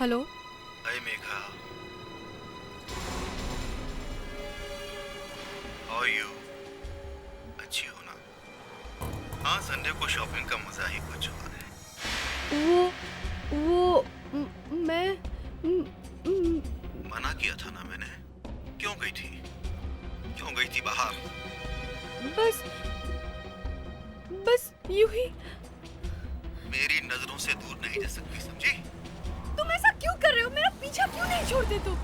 Hello. Hi Megha, how are you? अच्छी हो ना? हाँ, संडे को शॉपिंग का मजा ही कुछ और है। वो मैं म- म- मना किया था ना मैंने। क्यों गई थी? क्यों गई थी बाहर? बस बस यूं ही। मेरी नजरों से दूर नहीं जा सकती, समझी? तुम ऐसा क्यों कर रहे हो? मेरा पीछा क्यों नहीं छोड़ते तुम?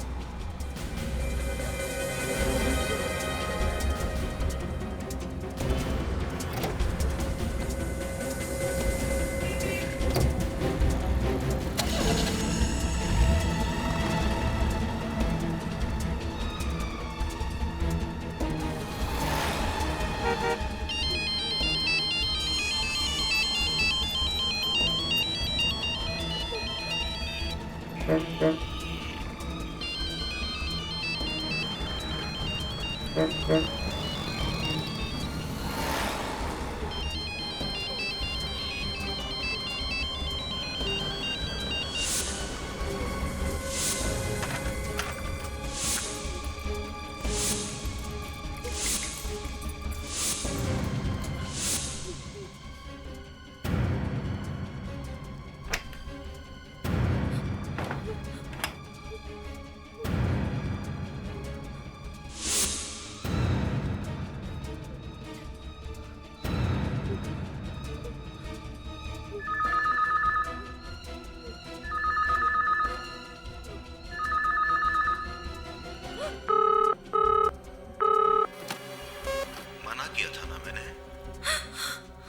मना किया था ना मैंने।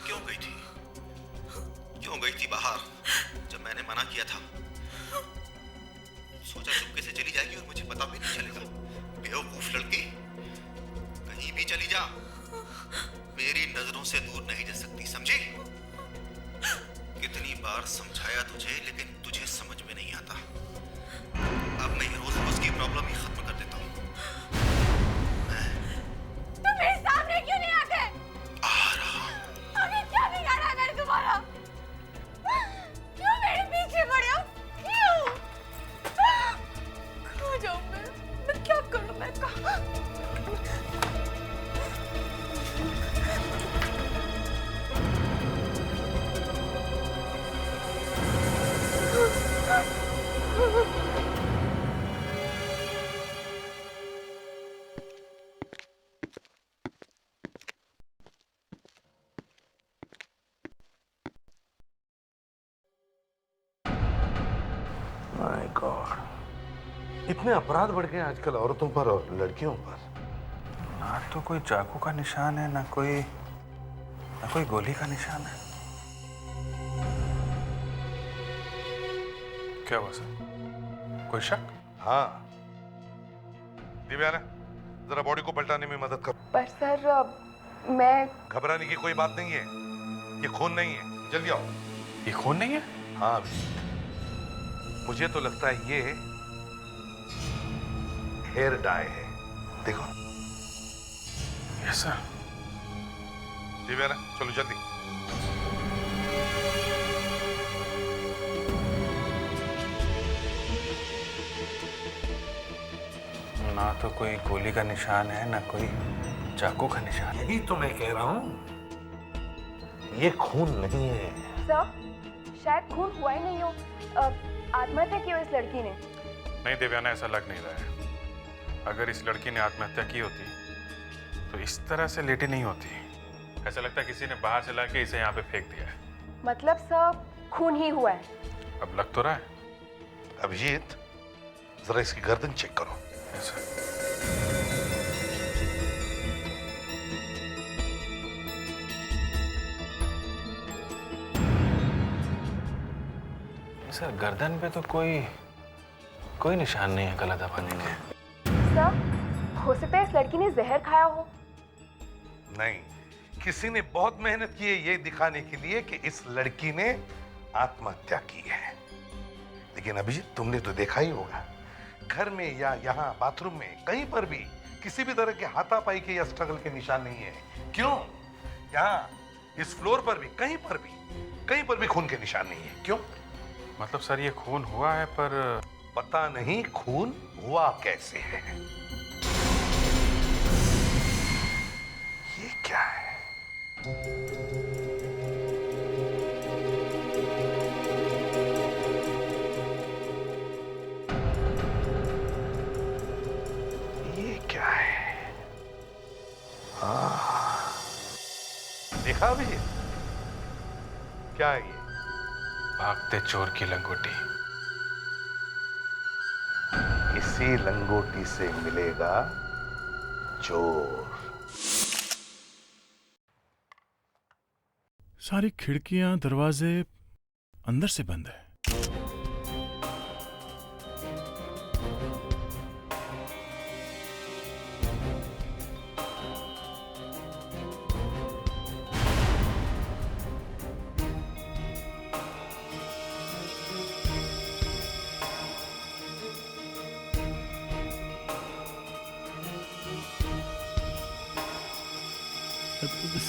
क्यों गई थी? क्यों गई थी बाहर जब मैंने मना किया था? सोचा चुपके से चली जाएगी और मुझे पता भी नहीं चलेगा। बेवकूफ लड़की, कहीं भी चली जा, मेरी नजरों से दूर नहीं जा सकती, समझी? कितनी बार समझाया तुझे, लेकिन तुझे समझ में नहीं आता। अब मैं रोज रोज की प्रॉब्लम ही खत्म कर देता हूँ। तुम मेरे सामने क्यों नहीं आते? आ रहा हूँ। अभी क्या बिगाड़ा है मैंने तुम्हारा? क्यों मेरे पीछे पड़े हो? क्यों? कहाँ जाऊँ मैं क्या करूँ? मैं कहाँ? माय गॉड, इतने अपराध बढ़ गए आजकल औरतों पर और लड़कियों पर। ना तो कोई चाकू का निशान है, ना कोई गोली का निशान है। क्या हुआ सर? कोई शक? हाँ, दिव्या, जरा बॉडी को पलटाने में मदद कर। पर सर मैं घबराने की कोई बात नहीं है, ये खून नहीं है। जल्दी आओ। ये खून नहीं है? हाँ, मुझे तो लगता है ये हेयर डाई है। देखो। Yes sir. दिव्या, चलो जल्दी। ना तो कोई गोली का निशान है, ना कोई चाकू का निशान। यही तो मैं कह रहा हूं, ये खून नहीं है। सर शायद खून हुआ ही नहीं हो। आत्महत्या की हो इस लड़की ने। नहीं देवयाना, ऐसा लग नहीं रहा है। अगर इस लड़की ने आत्महत्या की होती तो इस तरह से लेटी नहीं होती। ऐसा लगता है किसी ने बाहर से लाके इसे यहाँ पे फेंक दिया है। मतलब सर खून ही हुआ है। अब लग तो रहा है। अभिजीत, जरा इसकी गर्दन चेक करो। Yes sir. सर गर्दन पे तो कोई निशान नहीं है गला दबाने के। सर हो सकता है इस लड़की ने जहर खाया हो। नहीं, किसी ने बहुत मेहनत की है ये दिखाने के लिए कि इस लड़की ने आत्महत्या की है। लेकिन अभिजीत, तुमने तो देखा ही होगा, घर में या यहाँ बाथरूम में कहीं पर भी किसी भी तरह के हाथापाई के या स्ट्रगल के निशान नहीं है। क्यों? यहाँ इस फ्लोर पर भी कहीं पर भी खून के निशान नहीं है। क्यों? मतलब सर ये खून हुआ है पर पता नहीं खून हुआ कैसे है। ये क्या है? ये क्या है? देखा अभिजीत, क्या है ये? भागते चोर की लंगोटी। इसी लंगोटी से मिलेगा चोर। सारी खिड़कियां दरवाजे अंदर से बंद है।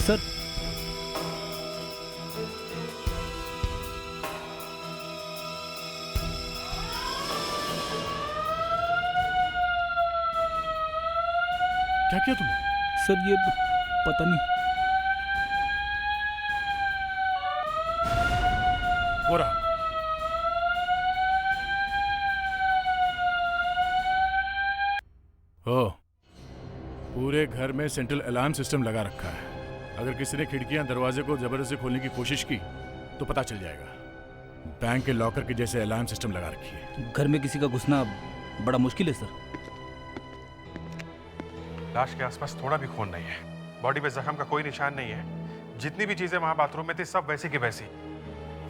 सर, क्या किया तुमने? सर ये पता नहीं। हो रहा। ओ, पूरे घर में सेंट्रल अलार्म सिस्टम लगा रखा है। अगर किसी ने खिड़कियां दरवाजे को जबरदस्ती खोलने की कोशिश की तो पता चल जाएगा। बैंक के लॉकर के जैसे अलार्म सिस्टम लगा रखी है। घर में किसी का घुसना बड़ा मुश्किल है सर। लाश के आसपास थोड़ा भी खून नहीं है, बॉडी पे जख्म का कोई निशान नहीं है। जितनी भी चीजें वहां बाथरूम में थी सब वैसी की वैसी।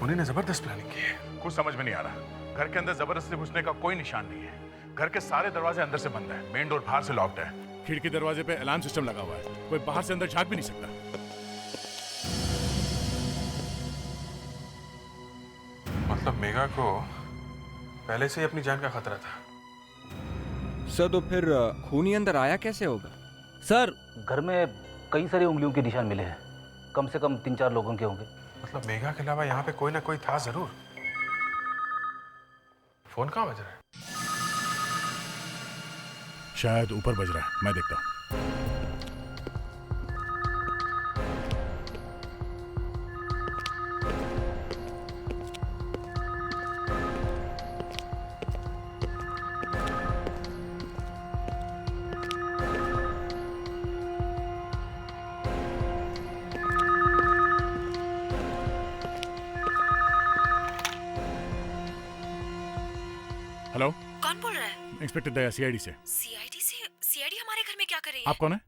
उन्होंने जबरदस्त प्लानिंग की है। कुछ समझ में नहीं आ रहा। घर के अंदर जबरदस्ती घुसने का कोई निशान नहीं है। घर के सारे दरवाजे अंदर से बंद है। मेन डोर बाहर से लॉक्ड है। खिड़की दरवाजे पे अलार्म सिस्टम लगा हुआ है। कोई बाहर से अंदर झांक भी नहीं सकता। मतलब मेघा को पहले से ही अपनी जान का खतरा था। सर तो फिर खून ही अंदर आया कैसे होगा? सर घर में कई सारी उंगलियों के निशान मिले हैं। कम से कम 3-4 लोगों के होंगे। मतलब मेघा के अलावा यहाँ पे कोई ना कोई था जरूर। फोन कहाँ बज रहा है? शायद ऊपर बज रहा है, मैं देखता हूँ। हेलो, कौन बोल रहा है? इंस्पेक्टर दया, सीआईडी से। सीआईडी से? सीआईडी हमारे घर में क्या कर रही है? आप कौन है?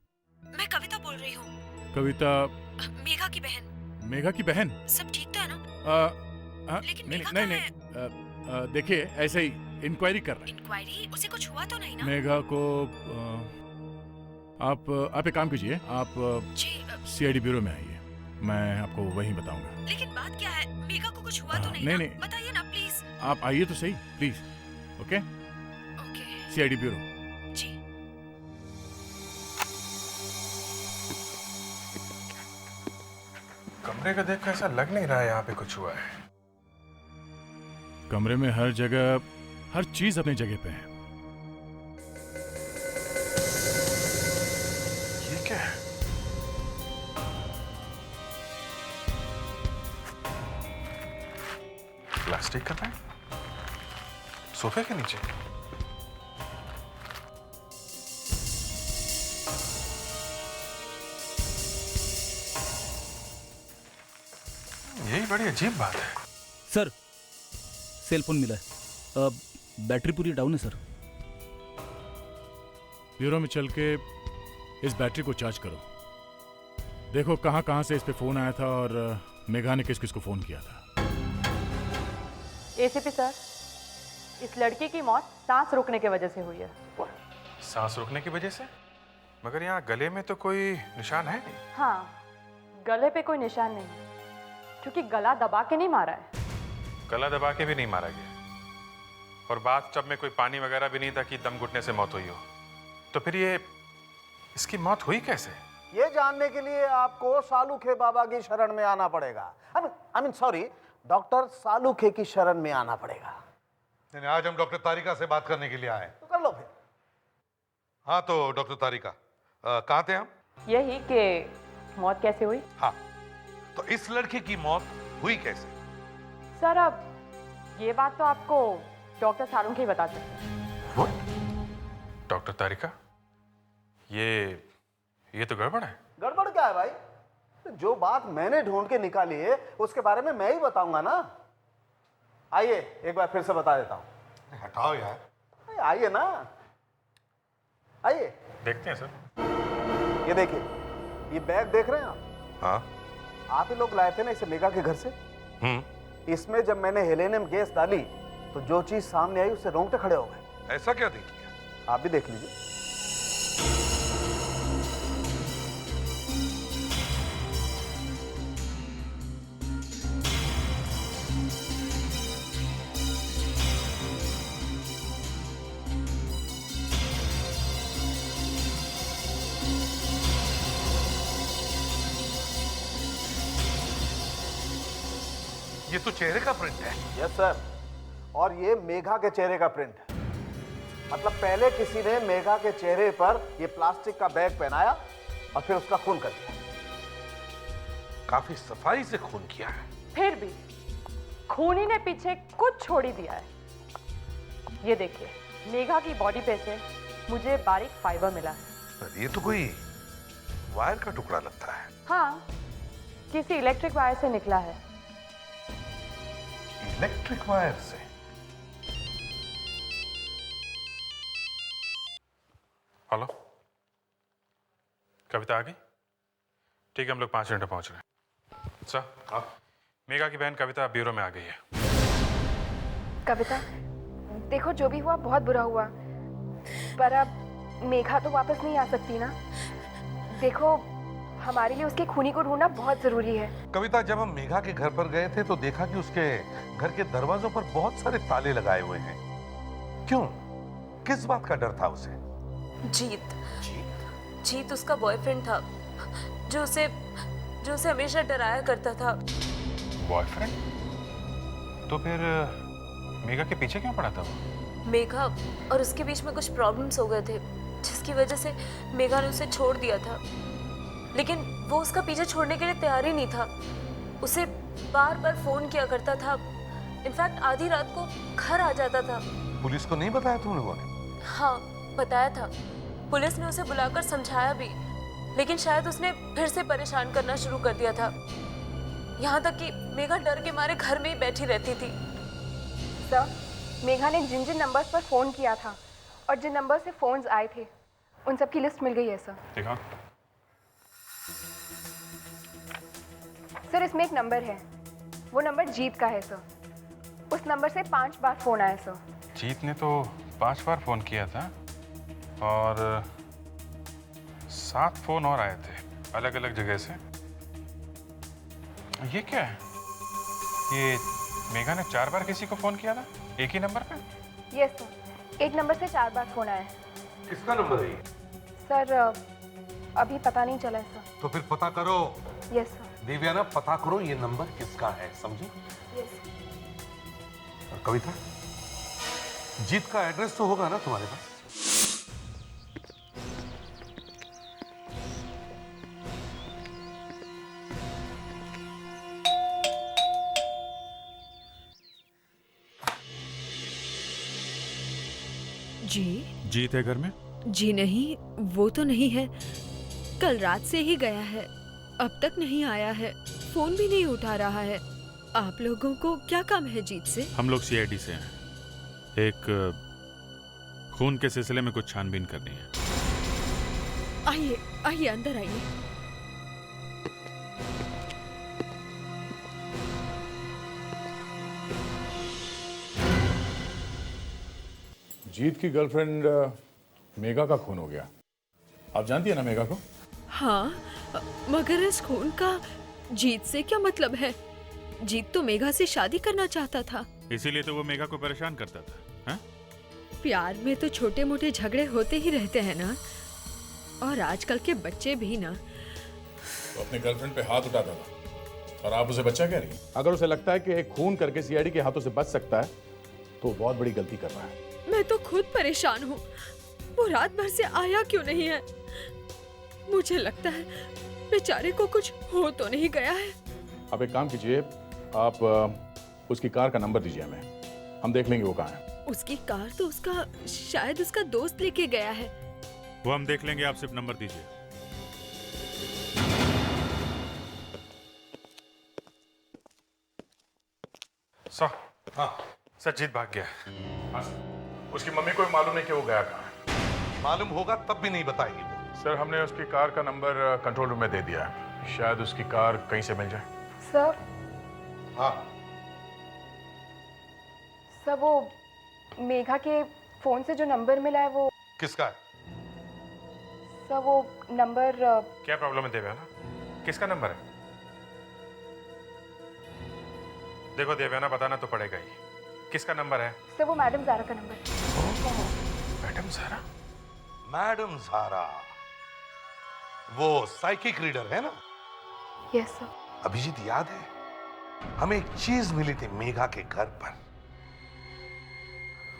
मैं कविता बोल रही हूँ। कविता? मेघा की बहन। मेघा की बहन? सब ठीक तो है ना? लेकिन नहीं मेघा नहीं कहाँ नहीं, देखिए ऐसे ही इंक्वायरी कर रहे हैं। इंक्वायरी? उसे कुछ हुआ तो नहीं ना? मेघा को आप एक काम कीजिए, आप जी सीआईडी ब्यूरो में आइए, मैं आपको वहीं बताऊंगा। लेकिन बात क्या है? मेघा को कुछ हुआ तो नहीं नहीं, ना? नहीं। बताइए ना प्लीज। आप आइए तो सही please. Okay? Okay CID bureau. जी। कमरे का देख कर ऐसा लग नहीं रहा है यहाँ पे कुछ हुआ है। कमरे में हर जगह हर चीज अपनी जगह पे है। ये क्या है? प्लास्टिक का बैग सोफे के नीचे। यही बड़ी अजीब बात है। सर सेल फोन मिला है। बैटरी पूरी डाउन है सर। ब्यूरो में चल के इस बैटरी को चार्ज करो। देखो कहां कहां से इस पे फोन आया था और मेघा ने किस किस को फोन किया था। एसीपी सर, इस लड़की की मौत सांस रोकने की वजह से हुई है। सांस रोकने की वजह से? मगर यहाँ गले में तो कोई निशान है नहीं। हाँ, गले पे कोई निशान नहीं, क्योंकि गला दबा के नहीं मारा है। गला दबा के भी नहीं मारा गया और बाथटब में कोई पानी वगैरह भी नहीं था कि दम घुटने से मौत हुई हो। तो फिर ये इसकी मौत हुई कैसे? ये जानने के लिए आपको सालू खे बाबा की शरण में आना पड़ेगा। आई मीन सॉरी, डॉक्टर सालूखे की शरण में आना पड़ेगा। नहीं, आज हम डॉक्टर तारिका से बात करने के लिए आए। तो कर लो फिर। हाँ तो डॉक्टर तारिका, कहाँ थे हम? यही कि मौत कैसे हुई। हाँ, तो इस लड़के की मौत हुई कैसे? सर अब ये बात तो आपको डॉक्टर सालूखे ही बता सकते हैं। डॉक्टर तारिका, ये तो गड़बड़ है। गड़बड़ क्या है भाई? जो बात मैंने ढूंढ के निकाली है उसके बारे में मैं ही बताऊंगा ना। आइए एक बार फिर से बता देता हूं। हटाओ यार। आइए ना, आइए। देखते हैं सर। ये देखिए, ये बैग देख रहे हैं आप? हाँ। आप ही लोग लाए थे ना इसे मेघा के घर से। इसमें जब मैंने हेलेनियम गैस डाली तो जो चीज सामने आई उससे रोंगटे खड़े हो गए। ऐसा क्या देख लिया? आप भी देख लीजिए। ये तो चेहरे का प्रिंट है। यस सर, और ये मेघा के चेहरे का प्रिंट है। मतलब पहले किसी ने मेघा के चेहरे पर ये प्लास्टिक का बैग पहनाया और फिर उसका खून कर दिया। काफी सफाई से खून किया है। फिर भी खूनी ने पीछे कुछ छोड़ ही दिया है। ये देखिए, मेघा की बॉडी पे से मुझे बारीक फाइबर मिला है। ये तो कोई वायर का टुकड़ा लगता है। हाँ, किसी इलेक्ट्रिक वायर से निकला है। इलेक्ट्रिक वायर से? हेलो, कविता आ गई? ठीक है, हम लोग 5 मिनट में पहुंच रहे हैं। सर, हाँ, मेघा की बहन कविता ब्यूरो में आ गई है। कविता, देखो जो भी हुआ बहुत बुरा हुआ, पर अब मेघा तो वापस नहीं आ सकती ना। देखो, हमारे लिए उसके खूनी को ढूंढना बहुत जरूरी है। कविता, जब हम मेघा के घर पर गए थे तो देखा कि उसके घर के दरवाजों पर बहुत सारे ताले लगाए हुए हैं। क्यों? किस बात का डर था उसे? जीत उसका बॉयफ्रेंड था जो उसे हमेशा डराया करता था। बॉयफ्रेंड? तो फिर मेघा के पीछे क्यों पड़ा था वो? मेघा और उसके बीच में कुछ प्रॉब्लम्स हो गए थे जिसकी वजह से मेघा ने उसे छोड़ दिया था, लेकिन वो उसका पीछे छोड़ने के लिए तैयार ही नहीं था। उसे बार बार फोन किया करता था, इनफैक्ट आधी रात को घर आ जाता था। पुलिस को नहीं बताया तुम लोगों ने? हाँ, बताया था। पुलिस ने उसे बुलाकर समझाया भी, लेकिन शायद उसने फिर से परेशान करना शुरू कर दिया था। यहाँ तक कि मेघा डर के मारे घर में ही बैठी रहती थी। सर, मेघा ने जिन जिन नंबर्स पर फोन किया था और जिन नंबर से फोन्स आए थे उन सब की लिस्ट मिल गई है सर। देखा? सर, इसमें एक नंबर है, वो नंबर जीत का है सर। उस नंबर से 5 बार फोन आया सर। जीत ने तो 5 बार फोन किया था और 7 फोन और आए थे अलग अलग जगह से। ये क्या है? ये मेघा ने 4 बार किसी को फोन किया था एक ही नंबर पे? यस सर, एक नंबर से 4 बार फोन आया। किसका नंबर है ये? सर, अभी पता नहीं चला है सर। तो फिर पता करो। Yes sir. दिव्याना, पता करो ये नंबर किसका है, समझी? यस। और कविता, जीत का एड्रेस तो होगा ना तुम्हारे पास? जी? जीत है घर में? जी नहीं, वो तो नहीं है। कल रात से ही गया है, अब तक नहीं आया है, फोन भी नहीं उठा रहा है। आप लोगों को क्या काम है जीत से? हम लोग सीआईडी से हैं। एक खून के सिलसिले में कुछ छानबीन करनी है। आइए आइए, अंदर आइए। जीत की गर्लफ्रेंड मेघा का खून हो गया। आप जानती है ना मेघा को? हाँ, मगर इस खून का जीत से क्या मतलब है? जीत तो मेघा से शादी करना चाहता था। इसीलिए तो वो मेघा को परेशान करता था। हा? प्यार में तो छोटे मोटे झगड़े होते ही रहते हैं ना, और आजकल के बच्चे भी ना। तो अपने गर्लफ्रेंड पे हाथ उठाता था, और आप उसे बच्चा कह रही हैं? अगर उसे लगता है कि एक खून करके सीआईडी के हाथों से बच सकता है तो वो बहुत बड़ी गलती कर रहा है। मैं तो खुद परेशान हूँ। वो रात भर से आया क्यों नहीं है? मुझे लगता है बेचारे को कुछ हो तो नहीं गया है। आप एक काम कीजिए, आप उसकी कार का नंबर दीजिए हमें, हम देख लेंगे वो कहाँ है। उसकी कार तो शायद उसका दोस्त लेके गया है। वो हम देख लेंगे, आप सिर्फ नंबर दीजिए। सर, हाँ सर जीत भाग गया। हाँ सर। उसकी मम्मी को भी मालूम नहीं कि वो गया कहाँ है। मालूम होगा तब भी नहीं बताएगी वो। सर हमने उसकी कार का नंबर कंट्रोल रूम में दे दिया है, शायद उसकी कार कहीं से मिल जाए। सर। हाँ सर, वो मेघा के फोन से जो नंबर मिला है वो किसका है? सर वो नंबर क्या प्रॉब्लम है देवयाना? किसका नंबर है? देखो देवयाना, बताना तो पड़ेगा ही। किसका नंबर है? सर वो मैडम ज़ारा का नंबर है। मैडम ज़ारा? मैडम ज़ारा, वो साइकिक रीडर है ना? Yes sir. अभिजीत याद है, हमें एक चीज मिली थी मेघा के घर पर।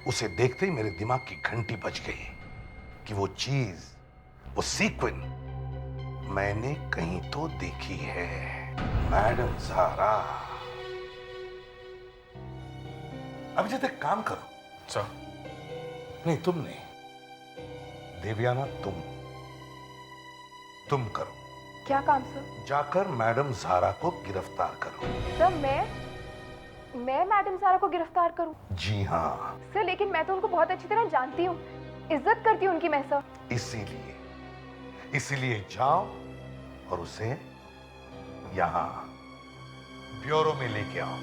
उसे देखते ही मेरे दिमाग की घंटी बज गई कि वो चीज, वो सीक्वेंस मैंने कहीं तो देखी है। मैडम ज़ारा। अभिजीत एक काम करो। सर? नहीं तुम नहीं, देवयाना तुम करो। क्या काम सर? जाकर मैडम ज़ारा को गिरफ्तार करो। सर मैं मैडम ज़ारा को गिरफ्तार करूं? जी हाँ सर, लेकिन मैं तो उनको बहुत अच्छी तरह जानती हूँ, इज्जत करती हूँ उनकी मैं सर। इसीलिए जाओ और उसे यहाँ ब्यूरो में लेके आओ।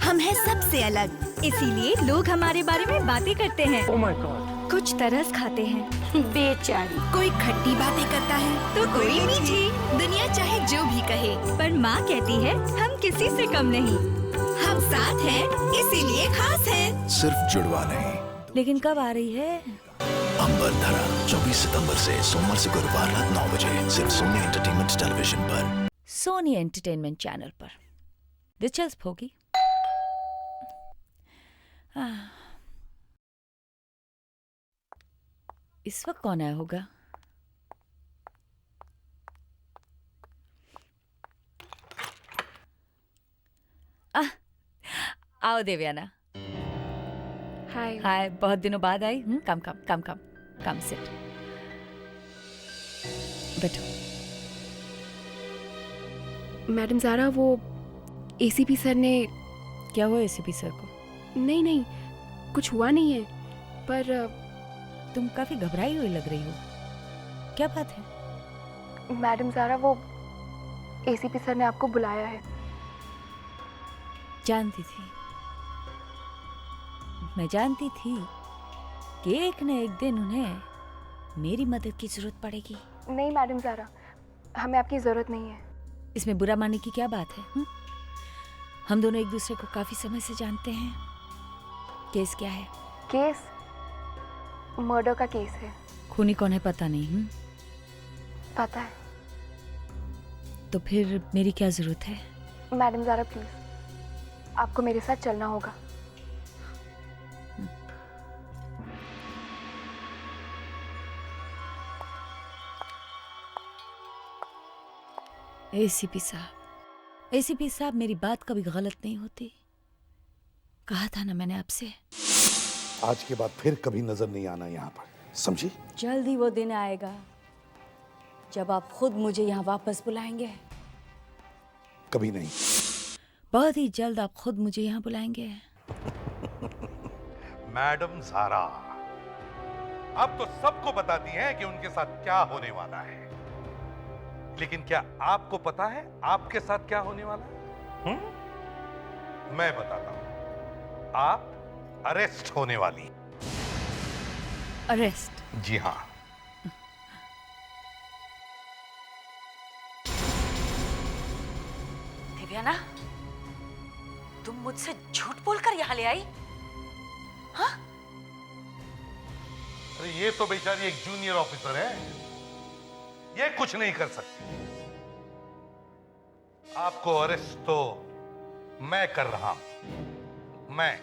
हम हैं सबसे अलग, इसीलिए लोग हमारे बारे में बातें करते हैं। Oh my God. कुछ तरस खाते हैं बेचारी, कोई खट्टी बातें करता है तो कोई मीठी। दुनिया चाहे जो भी कहे, पर माँ कहती है हम किसी से कम नहीं। हम साथ हैं इसीलिए खास हैं। सिर्फ जुड़वा नहीं। लेकिन कब आ रही है? अंबर धरा 24 सितंबर से सोमवार से गुरुवार रात 9 बजे सिर्फ सोनी एंटरटेनमेंट टेलीविजन पर, सोनी एंटरटेनमेंट चैनल पर। दिलचस्प होगी। इस वक्त कौन आया होगा? आओ देवयाना। हाय। हाय, बहुत दिनों बाद आई। कम कम कम कम कम सिट, बैठो। मैडम ज़ारा, वो एसीपी सर ने। क्या हुआ एसीपी सर को? नहीं, कुछ हुआ नहीं है, पर तुम काफी घबराई हुई लग रही हो, क्या बात है? मैडम ज़ारा, वो एसीपी सर ने आपको बुलाया है। जानती थी, मैं जानती थी कि एक न एक दिन उन्हें मेरी मदद की जरूरत पड़ेगी। नहीं मैडम ज़ारा, हमें आपकी जरूरत नहीं है। इसमें बुरा मानने की क्या बात है? हम दोनों एक दूसरे को काफी समय से जानते हैं। केस क्या है? केस मर्डर का केस है। खूनी कौन है पता नहीं? पता है। तो फिर मेरी क्या जरूरत है? मैडम ज़ारा प्लीज, आपको मेरे साथ चलना होगा। एसीपी साहब, मेरी बात कभी गलत नहीं होती। कहा था ना मैंने आपसे। आज के बाद फिर कभी नजर नहीं आना यहाँ पर, समझी? जल्द ही वो दिन आएगा जब आप खुद मुझे यहाँ वापस बुलाएंगे। कभी नहीं। बहुत ही जल्द आप खुद मुझे यहाँ बुलाएंगे। मैडम ज़ारा, अब तो सबको बताती हैं कि उनके साथ क्या होने वाला है, लेकिन क्या आपको पता है आपके साथ क्या होने वाला है? मैं बताता हूं, आप अरेस्ट होने वाली। अरेस्ट? जी हाँ। देवयाना, तुम मुझसे झूठ बोलकर यहाँ ले आई? हाँ? अरे ये तो बेचारी एक जूनियर ऑफिसर है, ये कुछ नहीं कर सकती। आपको अरेस्ट तो मैं कर रहा हूं, मैं।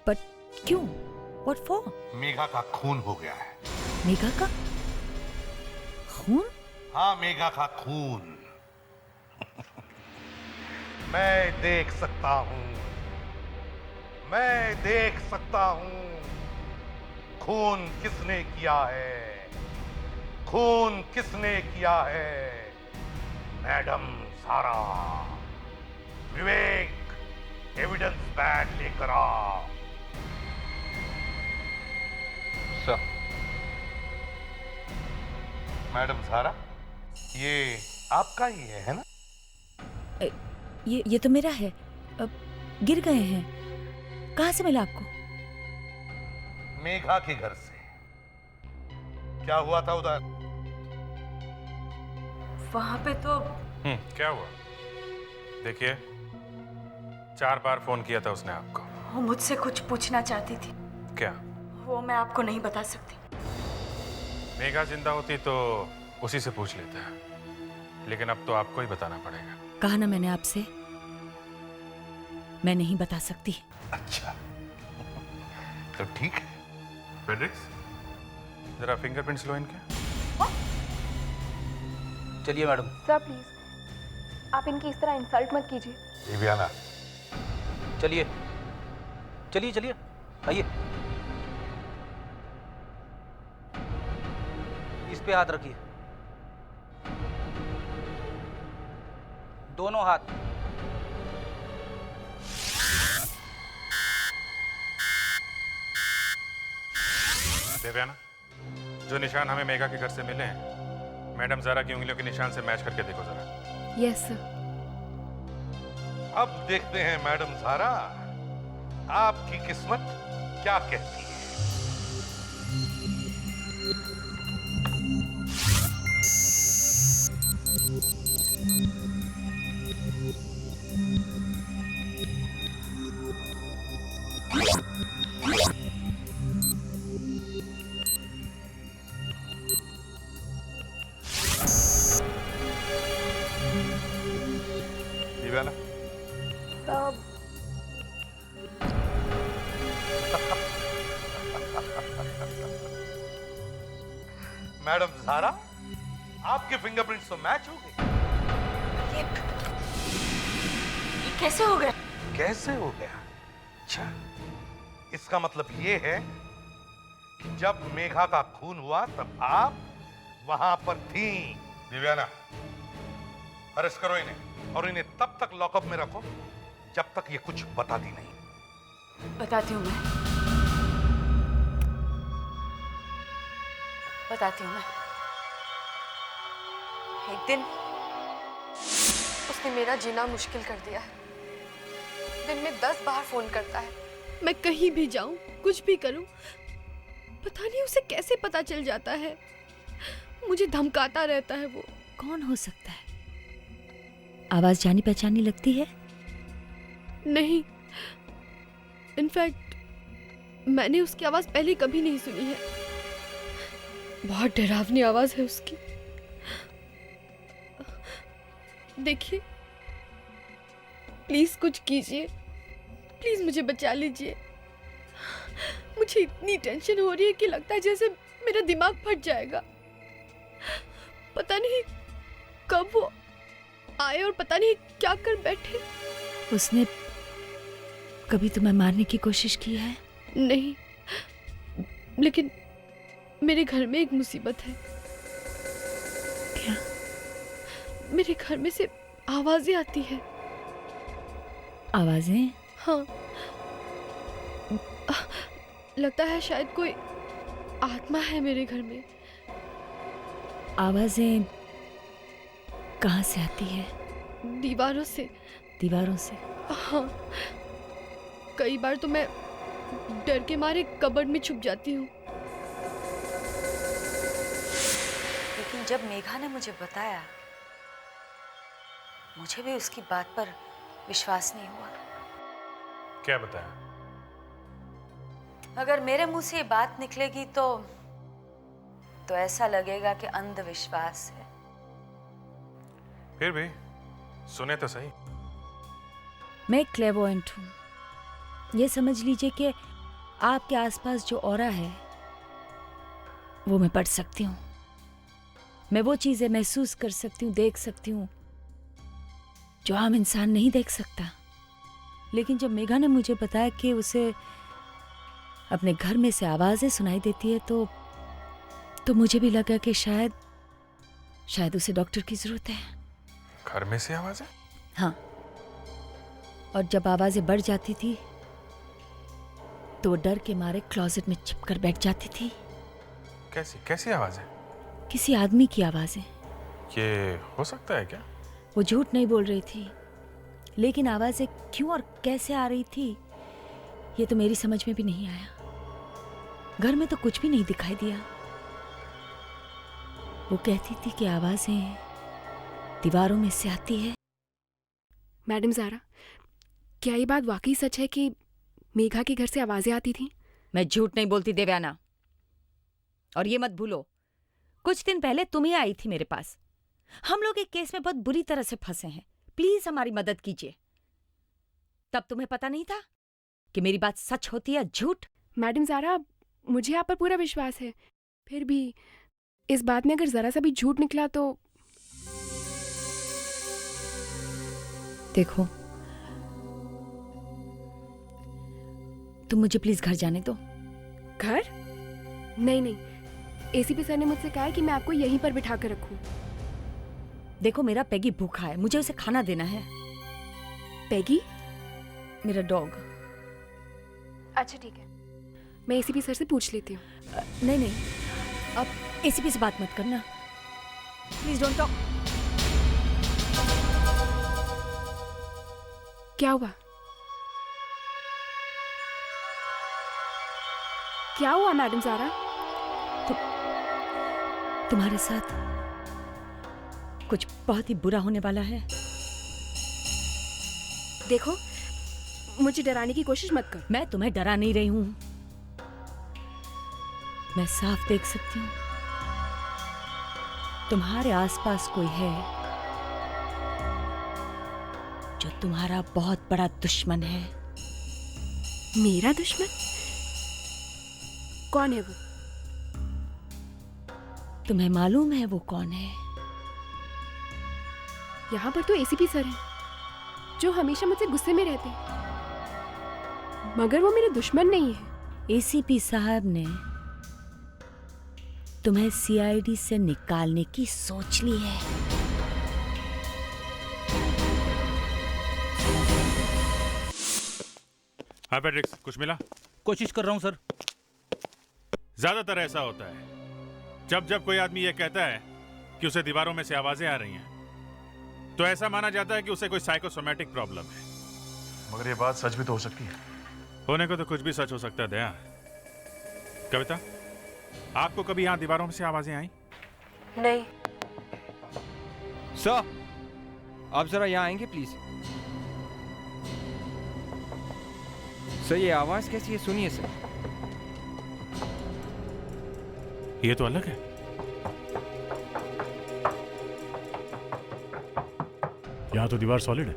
बट क्यों? What for? मेघा का खून हो गया है। मेघा का खून? हाँ, मेघा का खून। मैं देख सकता हूं, मैं देख सकता हूं खून किसने किया है, खून किसने किया है। मैडम सारा, विवेक एविडेंस बैग लेकर आ। सर, मैडम सारा, ये आपका ही है ना? ये तो मेरा है। अब गिर गए हैं। कहाँ से मिला आपको? मेघा के घर से। क्या हुआ था उधर? वहां पे तो क्या हुआ? देखिए, 4 बार फोन किया था उसने आपको। वो मुझसे कुछ पूछना चाहती थी। क्या? वो मैं आपको नहीं बता सकती। मेघा जिंदा होती तो उसी से पूछ लेता है, लेकिन अब तो आपको ही बताना पड़ेगा। कहा ना मैंने आपसे, मैं नहीं बता सकती। अच्छा, तो ठीक है। फ्रेडरिक्स, जरा फिंगरप्रिंट्स लो इनके। चलिए मैडम। सर प्लीज, आप इनकी इस तरह इंसल्ट मत कीजिए। दिव्याना, चलिए चलिए चलिए, आइए। इस पे हाथ रखिए, दोनों हाथ। देवयाना, जो निशान हमें मेघा के घर से मिले हैं, मैडम ज़ारा की उंगलियों के निशान से मैच करके देखो जरा। Yes sir. अब देखते हैं मैडम ज़ारा, आपकी किस्मत क्या कहती है। दिव्याना, मैडम ज़ारा, आपके फिंगरप्रिंट्स तो मैच हो गए। ये कैसे हो गया? कैसे हो गया? अच्छा, इसका मतलब ये है कि जब मेघा का खून हुआ तब आप वहां पर थी। दिव्याना, अरेस्ट करो इन्हें और इन्हें तब तक लॉकअप में रखो जब तक ये कुछ बताती नहीं। बताती हूँ मैं, बताती हूँ मैं। एक दिन उसने मेरा जीना मुश्किल कर दिया है। दिन में 10 बार फोन करता है। मैं कहीं भी जाऊं, कुछ भी करूं, पता नहीं उसे कैसे पता चल जाता है। मुझे धमकाता रहता है वो। कौन हो सकता है? आवाज जानी पहचानी लगती है? नहीं, इनफैक्ट मैंने उसकी आवाज पहले कभी नहीं सुनी है। बहुत डरावनी आवाज है उसकी। देखिए, प्लीज कुछ कीजिए, प्लीज मुझे बचा लीजिए। मुझे इतनी टेंशन हो रही है कि लगता है जैसे मेरा दिमाग फट जाएगा। पता नहीं कब वो आए और पता नहीं क्या कर बैठे। उसने कभी तुम्हें मारने की कोशिश की है? नहीं, लेकिन मेरे घर में एक मुसीबत है। क्या? मेरे घर में से आवाजें आती हैं। आवाजें? हाँ, लगता है शायद कोई आत्मा है मेरे घर में। आवाजें कहाँ से आती है? दीवारों से। दीवारों से? हाँ, कई बार तो मैं डर के मारे कबर्ड में छुप जाती हूँ। लेकिन जब मेघा ने मुझे बताया, मुझे भी उसकी बात पर विश्वास नहीं हुआ। क्या बताया? अगर मेरे मुंह से ये बात निकलेगी तो तो ऐसा लगेगा कि अंधविश्वास है। फिर भी सुने तो सही। मैं क्लेवोएंट हूँ। ये समझ लीजिए कि आपके आसपास जो ऑरा है वो मैं पढ़ सकती हूँ। मैं वो चीजें महसूस कर सकती हूँ, देख सकती हूँ जो आम इंसान नहीं देख सकता। लेकिन जब मेघा ने मुझे बताया कि उसे अपने घर में से आवाजें सुनाई देती है तो मुझे भी लगा कि शायद उसे डॉक्टर की जरूरत है। घर में से आवाजें? हाँ, और जब आवाजें बढ़ जाती थी तो वो डर के मारे क्लोजेट में छिपकर बैठ जाती थी। कैसी आवाजें? किसी आदमी की आवाजें। ये हो सकता है क्या? वो झूठ नहीं बोल रही थी, लेकिन आवाजें क्यों और कैसे आ रही थी ये तो मेरी समझ में भी नहीं आया। घर में तो कुछ भी नहीं दिखाई दिया। वो कहती थी कि आवाजें दीवारों में से आती है। मैडम ज़ारा, क्या ये बात वाकई सच है कि मेघा के घर से आवाजें आती थी? मैं झूठ नहीं बोलती देवयाना, और ये मत भूलो कुछ दिन पहले तुम ही आई थी मेरे पास। हम लोग एक केस में बहुत बुरी तरह से फंसे हैं, प्लीज हमारी मदद कीजिए। तब तुम्हें पता नहीं था कि मेरी बात सच होती है झूठ? मैडम ज़ारा, मुझे आप पर पूरा विश्वास है, फिर भी इस बात में अगर जरा सा भी झूठ निकला तो। देखो, तुम मुझे प्लीज घर जाने दो। घर? नहीं, एसीपी सर ने मुझसे कहा है कि मैं आपको यहीं पर बिठा कर रखूं। देखो, मेरा पैगी भूखा है, मुझे उसे खाना देना है। पैगी? मेरा डॉग। अच्छा ठीक है, मैं एसीपी सर से पूछ लेती हूँ। नहीं, अब एसीपी से बात मत करना, प्लीज डोंट टॉक। क्या हुआ? क्या हुआ मैडम ज़ारा? तुम्हारे साथ कुछ बहुत ही बुरा होने वाला है। देखो, मुझे डराने की कोशिश मत कर। मैं तुम्हें डरा नहीं रही हूं, मैं साफ देख सकती हूं तुम्हारे आसपास कोई है जो तुम्हारा बहुत बड़ा दुश्मन है। मेरा दुश्मन? कौन है वो? तुम्हें मालूम है वो कौन है? यहाँ पर तो एसीपी सर हैं, जो हमेशा मुझसे गुस्से में रहते हैं, मगर वो मेरे दुश्मन नहीं है। एसीपी साहब ने तुम्हें सीआईडी से निकालने की सोच ली है। हाँ पैट्रिक, कुछ मिला? कोशिश कर रहा हूँ सर। ज्यादातर ऐसा होता है, जब कोई आदमी ये कहता है कि उसे दीवारों में से आवाजें आ रही हैं, तो ऐसा माना जाता है कि उसे कोई साइकोसोमैटिक प्रॉब्लम है। मगर ये बात सच भी तो हो सकती है। होने को तो कुछ भी सच हो सकता है दया। कविता, आपको कभी यहाँ दीवारों में से आवाजें आई? नहीं। सर, आप जरा यहाँ आएंगे प्लीज। सर, ये आवाज कैसी है? सुनिए सर। ये तो अलग है। यहाँ तो दीवार सॉलिड है।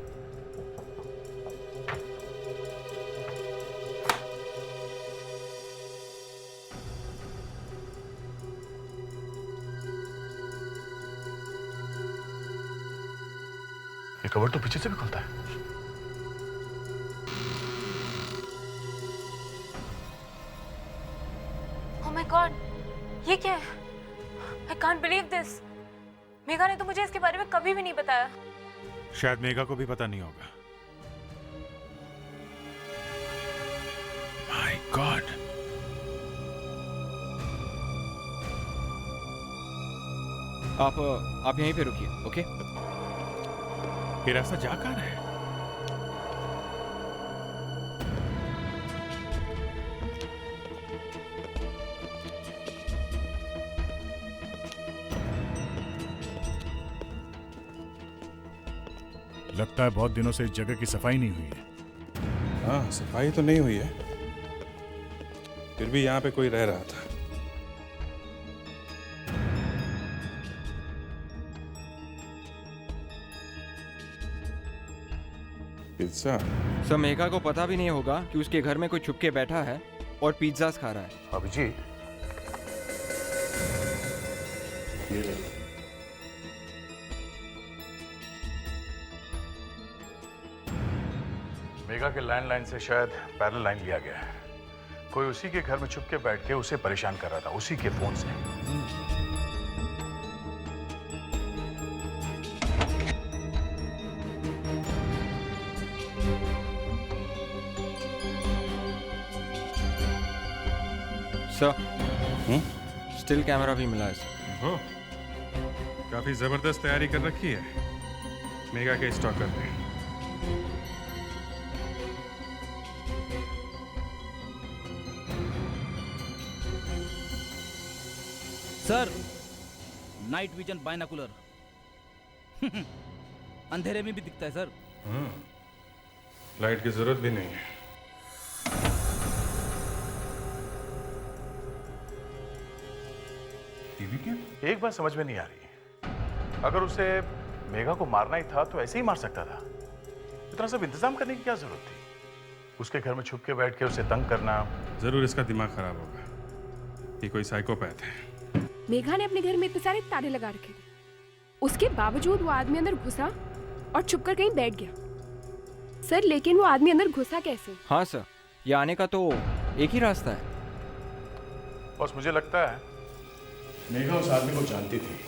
ये कवर तो पीछे से भी खुलता है। Oh my God, ये क्या है? I can't believe this. Megha ने तो मुझे इसके बारे में कभी भी नहीं बताया। शायद मेघा को भी पता नहीं होगा। My God. आप यहीं पे रुकिए, ओके? ये रास्ता जा कहाँ है? लगता है बहुत दिनों से इस जगह की सफाई नहीं हुई है। हाँ, सफाई तो नहीं हुई है, फिर भी यहाँ पे कोई रह रहा था। पिज्जा? सर मेघा को पता भी नहीं होगा कि उसके घर में कोई छुप के बैठा है और पिज्जास खा रहा है। अभिजीत, ये ले। मेघा के लैंडलाइन से शायद पैरेलल लाइन लिया गया है। कोई उसी के घर में छुप के बैठ के उसे परेशान कर रहा था, उसी के फोन से। सर स्टिल कैमरा भी मिला है सर। हो, काफी जबरदस्त तैयारी कर रखी है मेघा के स्टॉकर ने। सर नाइट विजन बाइनाकुलर अंधेरे में भी दिखता है सर। लाइट की जरूरत भी नहीं है। टीवी के एक बात समझ में नहीं आ रही। अगर उसे मेघा को मारना ही था तो ऐसे ही मार सकता था। इतना सब इंतजाम करने की क्या जरूरत थी? उसके घर में छुप के बैठ के उसे तंग करना। जरूर इसका दिमाग खराब होगा। ये कोई साइकोपैथ है। मेघा ने अपने घर में इतने सारे ताले लगा रखे थे, उसके बावजूद वो आदमी अंदर घुसा और छुप कर कहीं बैठ गया। सर लेकिन वो आदमी अंदर घुसा कैसे? हाँ सर, ये आने का तो एक ही रास्ता है। बस मुझे लगता है मेघा उस आदमी को जानती थी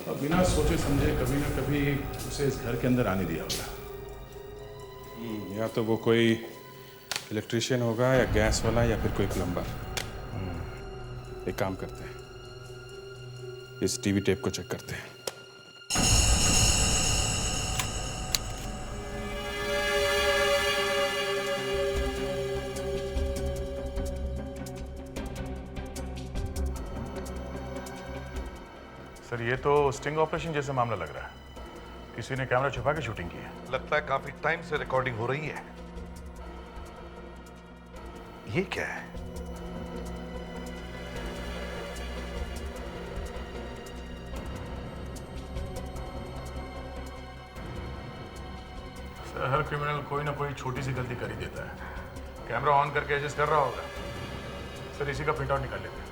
और बिना सोचे समझे कभी ना कभी उसे इस घर के अंदर आने दिया होगा। या तो वो कोई इलेक्ट्रिशियन होगा या गैस वाला या फिर कोई प्लम्बर। एक काम करते हैं, इस टीवी टेप को चेक करते हैं। सर ये तो स्टिंग ऑपरेशन जैसा मामला लग रहा है। किसी ने कैमरा छुपा के शूटिंग की है। लगता है काफी टाइम से रिकॉर्डिंग हो रही है। ये क्या है? सर हर क्रिमिनल कोई ना कोई छोटी सी गलती कर ही देता है। कैमरा ऑन करके एडजस्ट कर रहा होगा। सर इसी का प्रिंट आउट निकाल लेते हैं।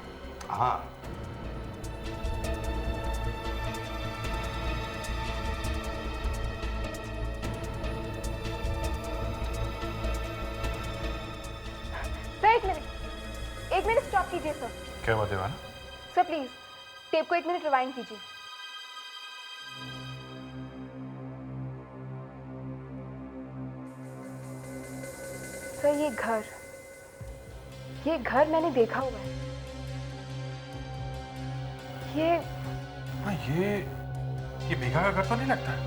हाँ सर, एक मिनट स्टॉप कीजिए सर। क्या हुआ देवाना? सर प्लीज टेप को 1 मिनट रिवाइंड कीजिए। सर ये घर मैंने देखा हुआ है। ये मेघा का घर तो नहीं लगता है।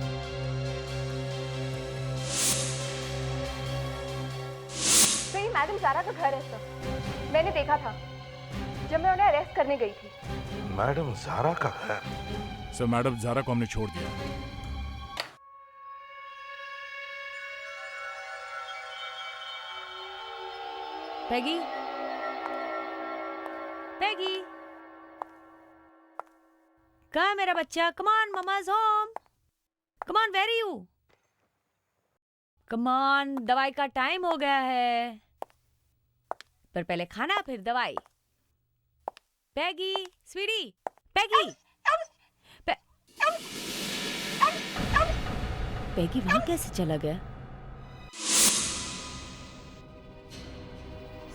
सर ये मैडम जारा का घर है सर। मैंने देखा था जब मैं उन्हें अरेस्ट करने गई थी। मैडम जारा का घर? सर मैडम जारा को हमने छोड़ दिया। पैगी, पैगी, कहाँ मेरा बच्चा? Come on, mama's home. Come on, where you? Come on, दवाई का टाइम हो गया है। पर पहले खाना फिर दवाई। पैगी, स्वीटी, पैगी। पैगी वहां कैसे चला गया?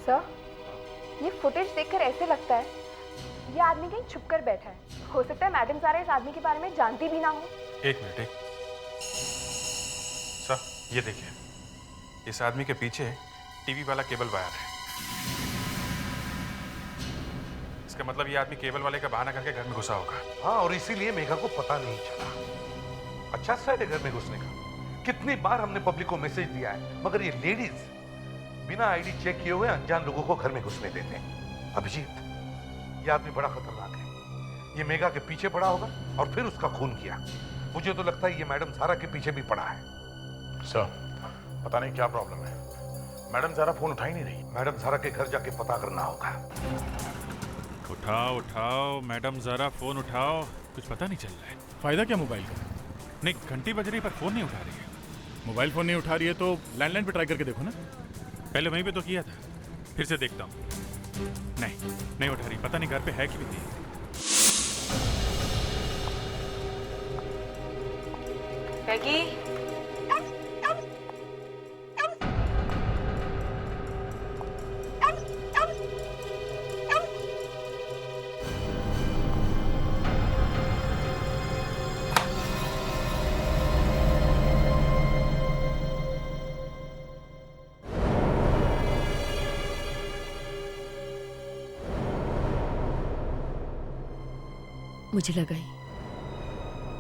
सर ये फुटेज देखकर ऐसे लगता है ये आदमी कहीं छुपकर बैठा है। हो सकता है मैडम सारा इस आदमी के बारे में जानती भी ना हो। एक मिनट। सर ये देखिए, इस आदमी के पीछे टीवी वाला केबल वायर है। इसका मतलब ये आदमी केबल वाले का बहाना करके घर में घुसा होगा। हाँ, और इसीलिए मेघा को पता नहीं चला। अच्छा साइड है घर में घुसने का। कितनी बार हमने पब्लिक को मैसेज दिया है, मगर ये लेडीज बिना आईडी चेक किए हुए अनजान लोगों को घर में घुसने देते हैं। अभिजीत, ये आदमी बड़ा खतरनाक है। ये मेघा के पीछे पड़ा होगा और फिर उसका खून किया। मुझे तो लगता है ये मैडम जारा के पीछे भी पड़ा है। सर पता नहीं क्या प्रॉब्लम है, मैडम जारा फोन उठा ही नहीं रही। मैडम जारा के घर जाके पता करना होगा। उठाओ उठाओ मैडम जारा, फोन उठाओ। कुछ पता नहीं चल रहा है। फायदा क्या मोबाइल का? नहीं, घंटी बज रही पर फोन नहीं उठा रही है। मोबाइल फोन नहीं उठा रही है तो लैंडलाइन पे ट्राई करके देखो ना। पहले वहीं पे तो किया था, फिर से देखता हूँ। नहीं उठा रही, पता नहीं घर पे है कि नहीं। पैगी,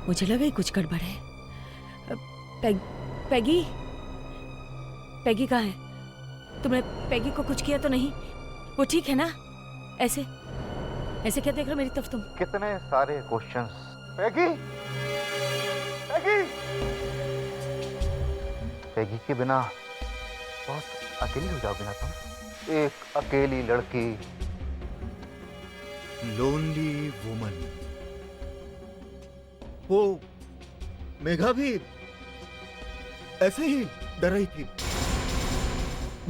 मुझे लगा ही कुछ गड़बड़ है। पैगी कहाँ है? तुमने पैगी को कुछ किया तो नहीं? वो ठीक है ना? ऐसे क्या देख रहे हो मेरी तरफ तुम? कितने सारे क्वेश्चंस। पैगी के बिना बहुत अकेली हो जाओगे ना तुम। एक अकेली लड़की, लोनली वुमन। वो मेघा भी ऐसे ही डर रही थी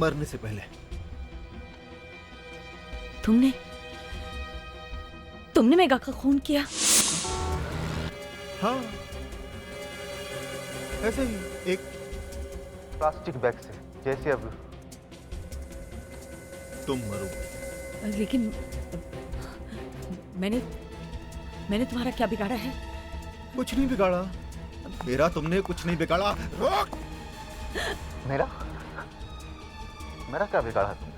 मरने से पहले। तुमने मेघा का खून किया? हाँ, ऐसे ही एक प्लास्टिक बैग से, जैसे अब तुम मरो। लेकिन मैंने तुम्हारा क्या बिगाड़ा है? कुछ नहीं बिगाड़ा। मेरा तुमने कुछ नहीं बिगाड़ा। रोक! मेरा क्या बिगाड़ा तुमने?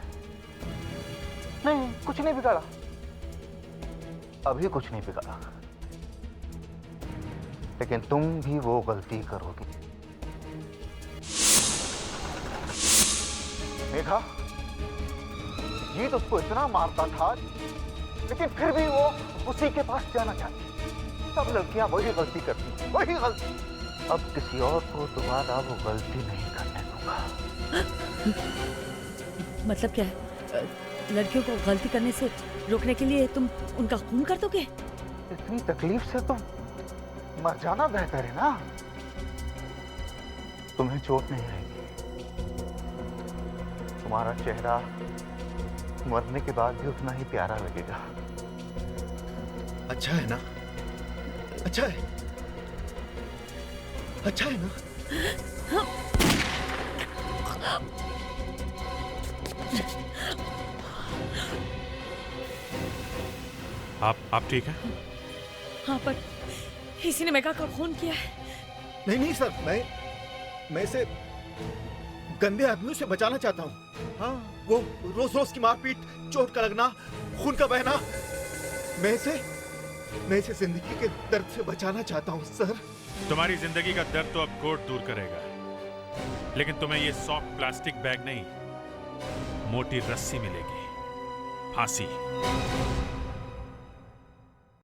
नहीं, कुछ नहीं बिगाड़ा। अभी कुछ नहीं बिगाड़ा। लेकिन तुम भी वो गलती करोगी। मेघा, जीत उसको इतना मारता था, लेकिन फिर भी वो उसी के पास जाना चाहती। सब लड़कियां वही गलती करती, वही गलती। अब किसी और को दोबारा वो गलती नहीं करने दूंगा। मतलब क्या है? लड़कियों को गलती करने से रोकने के लिए तुम उनका खून कर दोगे? इतनी तकलीफ से तो मर जाना बेहतर है ना। तुम्हें चोट नहीं आएगी। तुम्हारा चेहरा मरने के बाद भी उतना ही प्यारा लगेगा। अच्छा है ना? अच्छा है ना? आप ठीक है? हाँ, पर इसी ने मेघा का खून किया है। नहीं सर, मैं इसे गंदे आदमियों से बचाना चाहता हूँ। हाँ, वो रोज की मारपीट, चोट का लगना, खून का बहना, मैं इसे जिंदगी के दर्द से बचाना चाहता हूँ सर। तुम्हारी जिंदगी का दर्द तो अब कोर्ट दूर करेगा, लेकिन तुम्हें ये सॉफ्ट प्लास्टिक बैग नहीं, मोटी रस्सी मिलेगी, फांसी।